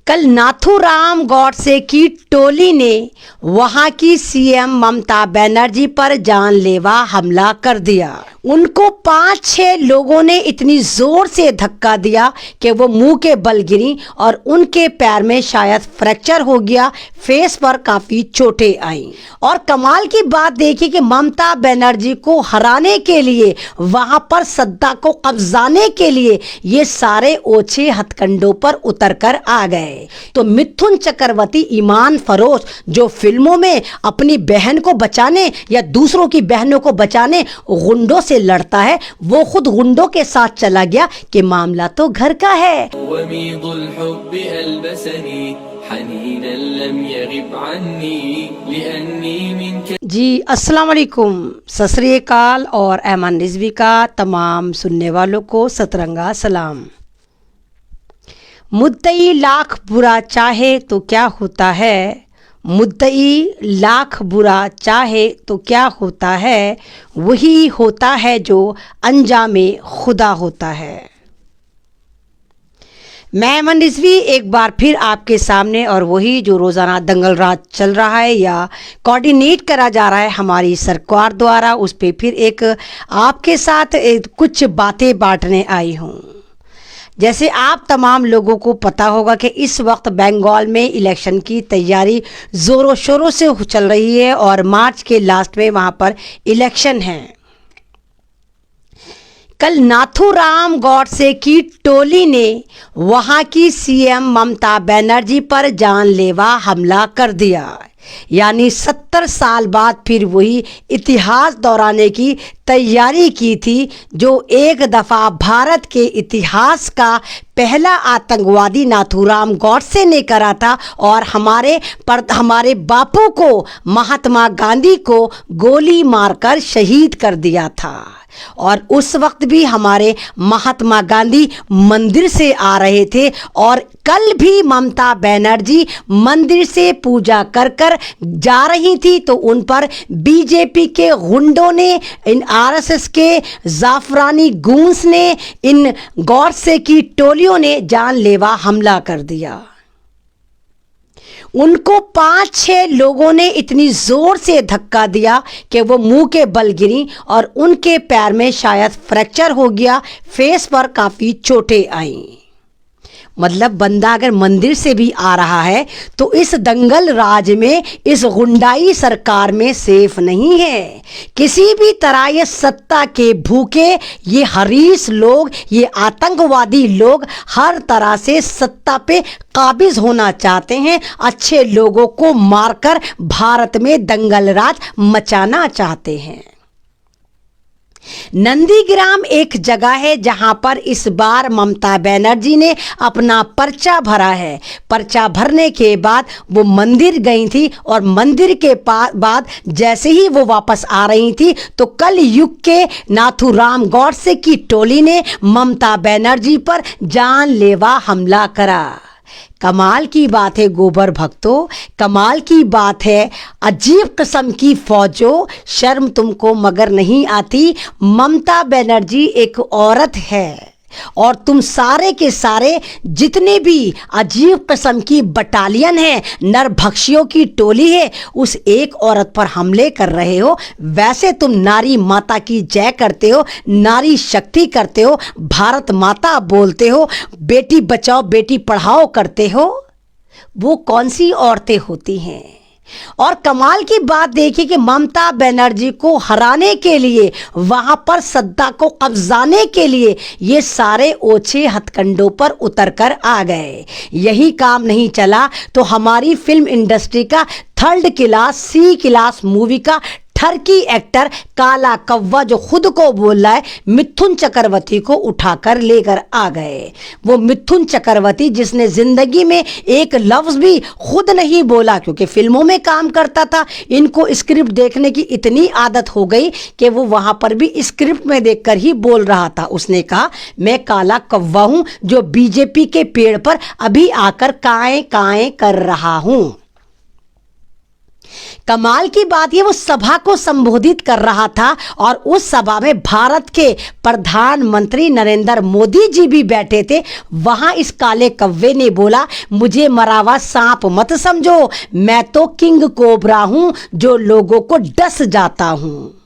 कल नाथूराम गॉडसे की टोली ने वहां की सीएम ममता बनर्जी पर जानलेवा हमला कर दिया। उनको 5-6 लोगों ने इतनी जोर से धक्का दिया कि वो मुंह के बल गिरी और उनके पैर में शायद फ्रैक्चर हो गया, फेस पर काफी चोटें आईं। और कमाल की बात देखिए कि ममता बनर्जी को हराने के लिए, वहां पर सत्ता को कब्जाने के लिए ये सारे ओछे हथकंडों पर उतर कर आ गए। तो मिथुन चक्रवर्ती ईमान फरोश जो फिल्मों में अपनी बहन को बचाने या दूसरों की बहनों को बचाने गुंडों से लड़ता है, वो खुद गुंडों के साथ चला गया कि मामला तो घर का है। जी अस्सलाम वालेकुम, सत श्री अकाल और ऐमान रिजवी का तमाम सुनने वालों को सतरंगा सलाम। मुद्दई लाख बुरा चाहे तो क्या होता है, मुद्दई लाख बुरा चाहे तो क्या होता है, वही होता है जो अंजामे खुदा होता है। मैं अमन रिजवी एक बार फिर आपके सामने, और वही जो रोज़ाना दंगल राज चल रहा है या कोऑर्डिनेट करा जा रहा है हमारी सरकार द्वारा, उस पर फिर एक आपके साथ कुछ बातें बांटने आई हूँ। जैसे आप तमाम लोगों को पता होगा कि इस वक्त बंगाल में इलेक्शन की तैयारी ज़ोरों शोरों से चल रही है और मार्च के लास्ट में वहाँ पर इलेक्शन है। कल नाथूराम गॉडसे की टोली ने वहाँ की सीएम ममता बनर्जी पर जानलेवा हमला कर दिया। यानी 70 साल बाद फिर वही इतिहास दोहराने की तैयारी की थी जो एक दफ़ा भारत के इतिहास का पहला आतंकवादी नाथूराम गॉडसे ने करा था और हमारे बापू को, महात्मा गांधी को गोली मारकर शहीद कर दिया था। और उस वक्त भी हमारे महात्मा गांधी मंदिर से आ रहे थे और कल भी ममता बनर्जी मंदिर से पूजा कर कर जा रही थी, तो उन पर बीजेपी के गुंडों ने, इन आरएसएस के जाफरानी गूंस ने, इन गॉडसे की टोलियों ने जानलेवा हमला कर दिया। उनको 5-6 लोगों ने इतनी जोर से धक्का दिया कि वो मुंह के बल गिरी और उनके पैर में शायद फ्रैक्चर हो गया, फेस पर काफ़ी चोटें आईं। मतलब बंदा अगर मंदिर से भी आ रहा है तो इस दंगल राज में, इस गुंडाई सरकार में सेफ नहीं है। किसी भी तरह ये सत्ता के भूखे, ये हरीस लोग, ये आतंकवादी लोग हर तरह से सत्ता पे काबिज होना चाहते हैं, अच्छे लोगों को मारकर भारत में दंगल राज मचाना चाहते हैं। नंदीग्राम एक जगह है जहां पर इस बार ममता बनर्जी ने अपना पर्चा भरा है। पर्चा भरने के बाद वो मंदिर गई थी और मंदिर के बाद जैसे ही वो वापस आ रही थी तो कल युग के नाथूराम गॉडसे की टोली ने ममता बनर्जी पर जानलेवा हमला करा। कमाल की बात है गोबर भक्तों, कमाल की बात है, अजीब किस्म की फौजों, शर्म तुमको मगर नहीं आती। ममता बनर्जी एक औरत है और तुम सारे के सारे जितने भी अजीब किस्म की बटालियन है, नरभक्षियों की टोली है, उस एक औरत पर हमले कर रहे हो। वैसे तुम नारी माता की जय करते हो, नारी शक्ति करते हो, भारत माता बोलते हो, बेटी बचाओ बेटी पढ़ाओ करते हो, वो कौन सी औरतें होती हैं? और कमाल की बात देखिए कि ममता बनर्जी को हराने के लिए, वहां पर सत्ता को कब्जाने के लिए ये सारे ओछे हथकंडों पर उतर कर आ गए। यही काम नहीं चला तो हमारी फिल्म इंडस्ट्री का 3rd class C class movie का ठरकी एक्टर काला कौवा, जो खुद को बोल रहा है, मिथुन चक्रवर्ती को उठाकर लेकर आ गए। वो मिथुन चक्रवर्ती जिसने जिंदगी में एक लफ्ज भी खुद नहीं बोला क्योंकि फिल्मों में काम करता था, इनको स्क्रिप्ट देखने की इतनी आदत हो गई कि वो वहां पर भी स्क्रिप्ट में देखकर ही बोल रहा था। उसने कहा मैं काला कौवा हूं जो बीजेपी के पेड़ पर अभी आकर काएं काएं कर रहा हूं। कमाल की बात ये, वो सभा को संबोधित कर रहा था और उस सभा में भारत के प्रधानमंत्री नरेंद्र मोदी जी भी बैठे थे। वहां इस काले कव्वे ने बोला, मुझे मरावा सांप मत समझो, मैं तो किंग कोबरा हूं जो लोगों को डस जाता हूं।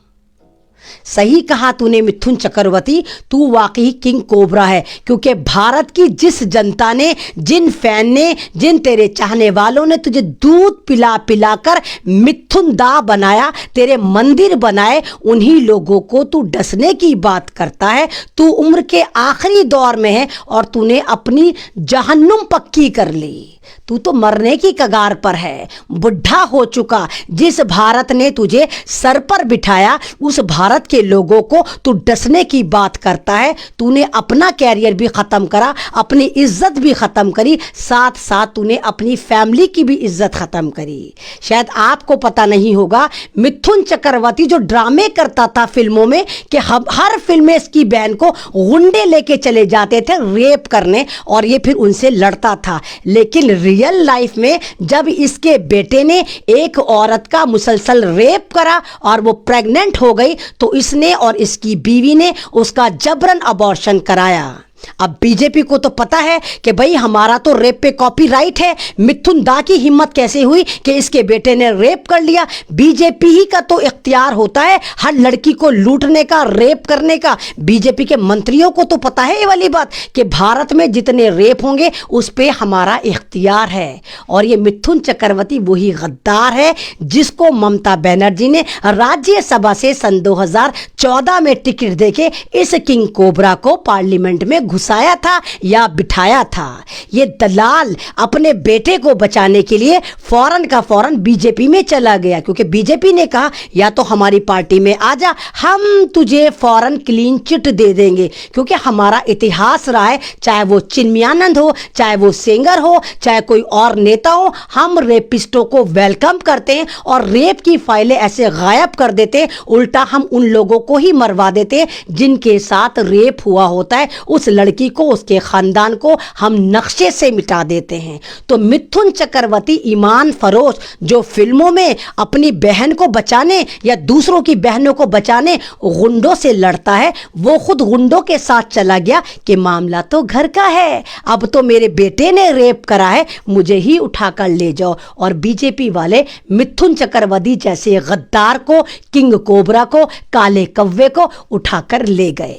सही कहा तूने मिथुन चक्रवर्ती, तू वाकई किंग कोबरा है, क्योंकि भारत की जिस जनता ने, जिन फैन ने, जिन तेरे चाहने वालों ने तुझे दूध पिला पिला कर मिथुन दा बनाया, तेरे मंदिर बनाए, उन्हीं लोगों को तू डसने की बात करता है। तू उम्र के आखिरी दौर में है और तूने अपनी जहन्नुम पक्की कर ली। तू तो मरने की कगार पर है, बुढ़ा हो चुका। जिस भारत ने तुझे सर पर बिठाया, उस भारत के लोगों को तू डसने की बात करता है। तूने अपना कैरियर भी खत्म करा, अपनी इज्जत भी खत्म करी, साथ साथ तूने अपनी फैमिली की भी इज्जत खत्म करी। शायद आपको पता नहीं होगा, मिथुन चक्रवर्ती जो ड्रामे करता था फिल्मों में कि हर फिल्म में इसकी बहन को गुंडे लेके चले जाते थे रेप करने और ये फिर उनसे लड़ता था। लेकिन रियल लाइफ में जब इसके बेटे ने एक औरत का मुसलसल रेप करा और वो प्रेग्नेंट हो गई, तो इसने और इसकी बीवी ने उसका जबरन अबॉर्शन कराया। अब बीजेपी को तो पता है कि भाई हमारा तो रेप पे कॉपीराइट है। मिथुन दा की हिम्मत कैसे हुई कि इसके बेटे ने रेप कर लिया? बीजेपी ही का तो इख्तियार होता है हर लड़की को लूटने का, रेप करने का। बीजेपी के मंत्रियों को तो पता है ये वाली बात कि भारत में जितने रेप होंगे उस पे हमारा इख्तियार है। और ये मिथुन चक्रवर्ती वही गद्दार है जिसको ममता बनर्जी ने राज्यसभा से सन 2014 में टिकट देके इस किंग कोबरा को पार्लियामेंट में घुसाया था या बिठाया था। ये दलाल अपने बेटे को बचाने के लिए फौरन का फौरन बीजेपी में चला गया, क्योंकि बीजेपी ने कहा या तो हमारी पार्टी में आ जा, हम तुझे फौरन क्लीन चिट दे देंगे। क्योंकि हमारा इतिहास रहा है, चाहे वो चिन्मयानंद हो, चाहे वो सेंगर हो, चाहे कोई और नेता हो, हम रेपिस्टों को वेलकम करते हैं और रेप की फाइलें ऐसे गायब कर देते हैं। उल्टा हम उन लोगों को ही मरवा देते हैं जिनके साथ रेप हुआ होता है। उस लड़की को, उसके खानदान को हम नक्शे से मिटा देते हैं। तो मिथुन चक्रवर्ती ईमान फरोश जो फिल्मों में अपनी बहन को बचाने या दूसरों की बहनों को बचाने गुंडों से लड़ता है, वो खुद गुंडों के साथ चला गया कि मामला तो घर का है, अब तो मेरे बेटे ने रेप करा है, मुझे ही उठाकर ले जाओ। और बीजेपी वाले मिथुन चक्रवर्ती जैसे गद्दार को, किंग कोबरा को, काले कव्वे को उठाकर ले गए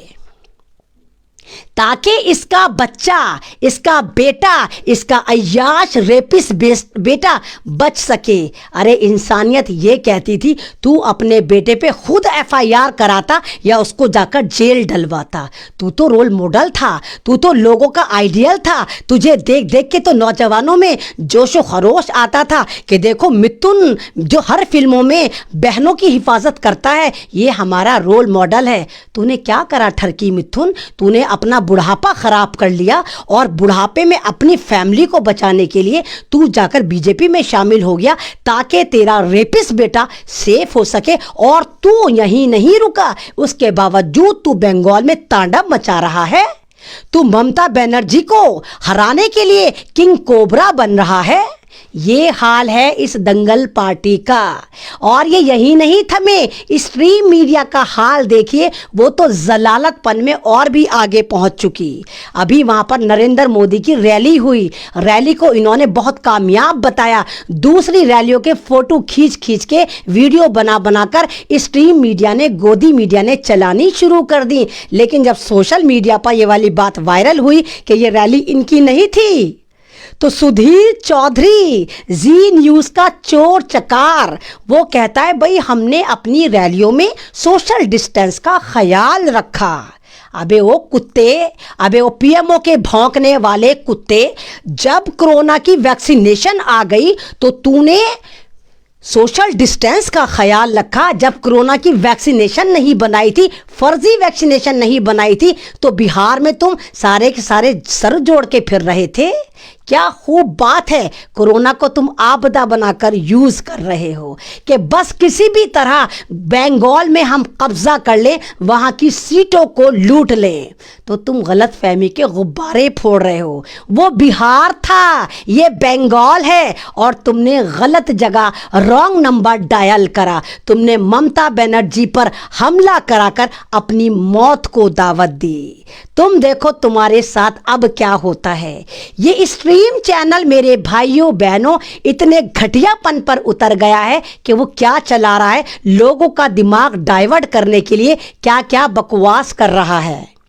ताकि इसका बच्चा, इसका बेटा, इसका अय्याश रेपिस बेटा बच सके। अरे इंसानियत ये कहती थी तू अपने बेटे पे खुद एफआईआर कराता या उसको जाकर जेल डलवाता। तू तो रोल मॉडल था, तू तो लोगों का आइडियल था। तुझे देख देख के तो नौजवानों में जोशो खरोश आता था कि देखो मिथुन जो हर फिल्मों में बहनों की हिफाजत करता है, ये हमारा रोल मॉडल है। तूने क्या करा ठरकी मिथुन? तूने अपना बुढ़ापा खराब कर लिया और बुढ़ापे में अपनी फैमिली को बचाने के लिए तू जाकर बीजेपी में शामिल हो गया ताकि तेरा रेपिस्ट बेटा सेफ हो सके। और तू यहीं नहीं रुका, उसके बावजूद तू बंगाल में तांडव मचा रहा है। तू ममता बनर्जी को हराने के लिए किंग कोबरा बन रहा है। ये हाल है इस दंगल पार्टी का। और ये यही नहीं थमे, स्ट्रीम मीडिया का हाल देखिए, वो तो जलालतपन में और भी आगे पहुंच चुकी। अभी वहां पर नरेंद्र मोदी की रैली हुई, रैली को इन्होंने बहुत कामयाब बताया। दूसरी रैलियों के फोटो खींच खींच के वीडियो बना बनाकर स्ट्रीम मीडिया ने, गोदी मीडिया ने चलानी शुरू कर दी। लेकिन जब सोशल मीडिया पर ये वाली बात वायरल हुई कि ये रैली इनकी नहीं थी, तो सुधीर चौधरी जी न्यूज़ का चोर चकार वो कहता है भाई हमने अपनी रैलियों में सोशल डिस्टेंस का ख्याल रखा। अबे वो कुत्ते, अबे वो पीएमओ के भौंकने वाले कुत्ते, जब कोरोना की वैक्सीनेशन आ गई तो तूने सोशल डिस्टेंस का ख्याल रखा। जब कोरोना की वैक्सीनेशन नहीं बनाई थी, फर्जी वैक्सीनेशन नहीं बनाई थी, तो बिहार में तुम सारे के सारे सर जोड़ के फिर रहे थे। क्या खूब बात है, कोरोना को तुम आपदा बनाकर यूज कर रहे हो कि बस किसी भी तरह बंगाल में हम कब्जा कर ले, वहां की सीटों को लूट लें। तो तुम गलत फहमी के गुब्बारे फोड़ रहे हो। वो बिहार था, ये बंगाल है, और तुमने गलत जगह रॉन्ग नंबर डायल करा। तुमने ममता बनर्जी पर हमला कराकर अपनी मौत को दावत दी। तुम देखो तुम्हारे साथ अब क्या होता है। ये स्ट्रीम चैनल मेरे भाइयों बहनों इतने घटियापन पर उतर गया है कि वो क्या चला रहा है, लोगों का दिमाग डाइवर्ट करने के लिए क्या क्या बकवास कर रहा है।